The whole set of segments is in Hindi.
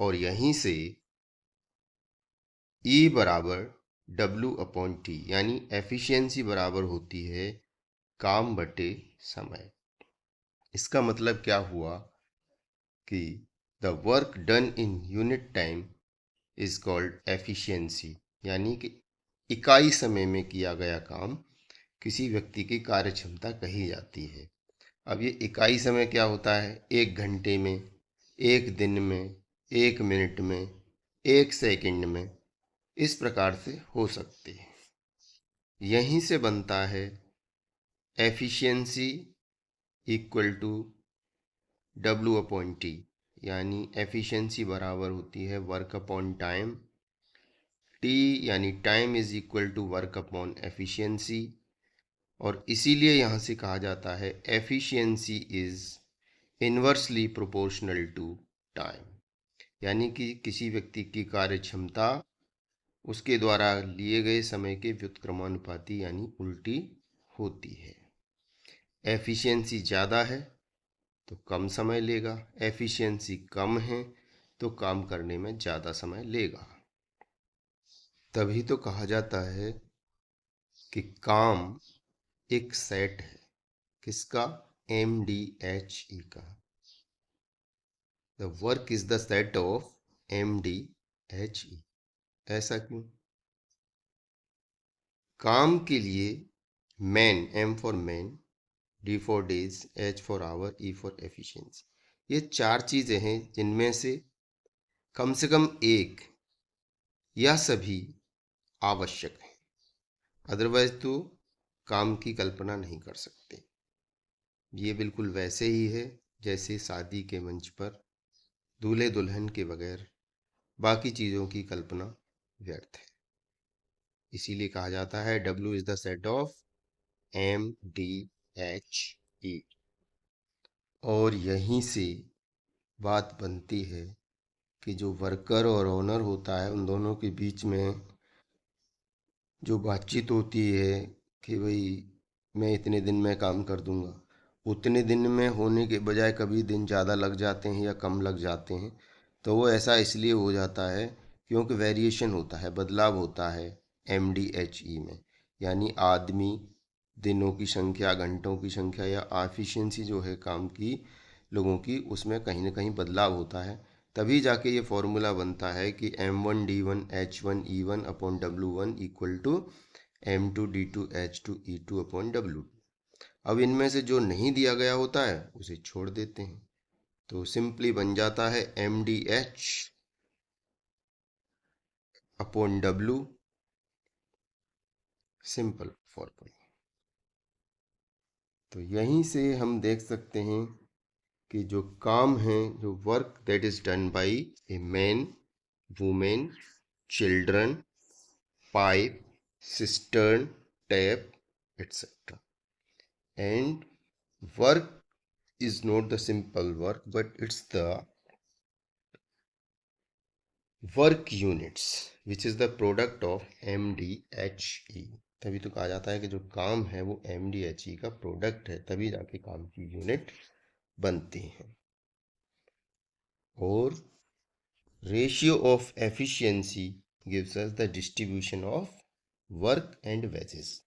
और यहीं से E बराबर W/T यानी एफिशिएंसी बराबर होती है काम बटे समय। इसका मतलब क्या हुआ कि the work done in unit time is called efficiency, यानी कि इकाई समय में किया गया काम किसी व्यक्ति की कार्य क्षमता कही जाती है। अब ये इकाई समय क्या होता है? 1 घंटे में, 1 दिन में, 1 मिनट में, 1 सेकंड में, इस प्रकार से हो सकते हैं। यहीं से बनता है एफिशिएंसी इक्वल टू W/T, यानी एफिशिएंसी बराबर होती है वर्क अपॉन टाइम। टी यानी time is equal to work upon efficiency, और इसीलिए यहाँ से कहा जाता है efficiency is inversely proportional to time, यानी कि किसी व्यक्ति की कार्य क्षमता उसके द्वारा लिए गए समय के व्युत्क्रमानुपाती यानी उल्टी होती है। एफिशिएंसी ज़्यादा है तो कम समय लेगा, एफिशिएंसी कम है तो काम करने में ज़्यादा समय लेगा। तभी तो कहा जाता है कि काम एक सेट है। किसका? MDHE का। The work is the set of MDHE। ऐसा क्यों? काम के लिए man, M for man, D for days, H for hour, E for efficiency, ये 4 चीजें हैं जिनमें से कम एक या सभी आवश्यक है, अदरवाइज तो काम की कल्पना नहीं कर सकते। ये बिल्कुल वैसे ही है जैसे शादी के मंच पर दूल्हे दुल्हन के बगैर बाकी चीज़ों की कल्पना व्यर्थ है। इसीलिए कहा जाता है W is the set of MDHE। और यहीं से बात बनती है कि जो वर्कर और ओनर होता है उन दोनों के बीच में जो बातचीत होती है कि भाई मैं इतने दिन में काम कर दूंगा, उतने दिन में होने के बजाय कभी दिन ज़्यादा लग जाते हैं या कम लग जाते हैं। तो वो ऐसा इसलिए हो जाता है क्योंकि वेरिएशन होता है, बदलाव होता है MDHE में, यानी आदमी, दिनों की संख्या, घंटों की संख्या या एफिशिएंसी जो है काम की लोगों की, उसमें कहीं ना कहीं बदलाव होता है। तभी जाके ये फॉर्मूला बनता है कि M1D1H1E1/W1 इक्वल टू M2D2H2E2/W2। अब इनमें से जो नहीं दिया गया होता है उसे छोड़ देते हैं, तो सिंपली बन जाता है MDH/W, सिंपल फॉर्मूला। तो यहीं से हम देख सकते हैं कि जो काम है, जो work that is done by a man, women, children, pipe, cistern, tap, etc. And work is not the simple work, but it's the work units which is the product of MDHE। तभी तो कहा जाता है कि जो काम है वो MDHE का प्रोडक्ट है, तभी जाके काम की यूनिट बनती हैं। और ratio of efficiency gives us the distribution of work and wages.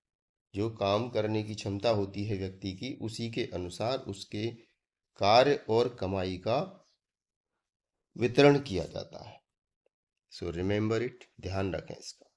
जो काम करने की क्षमता होती है व्यक्ति की, उसी के अनुसार उसके कार्य और कमाई का वितरण किया जाता है। सो रिमेंबर इट, ध्यान रखें इसका।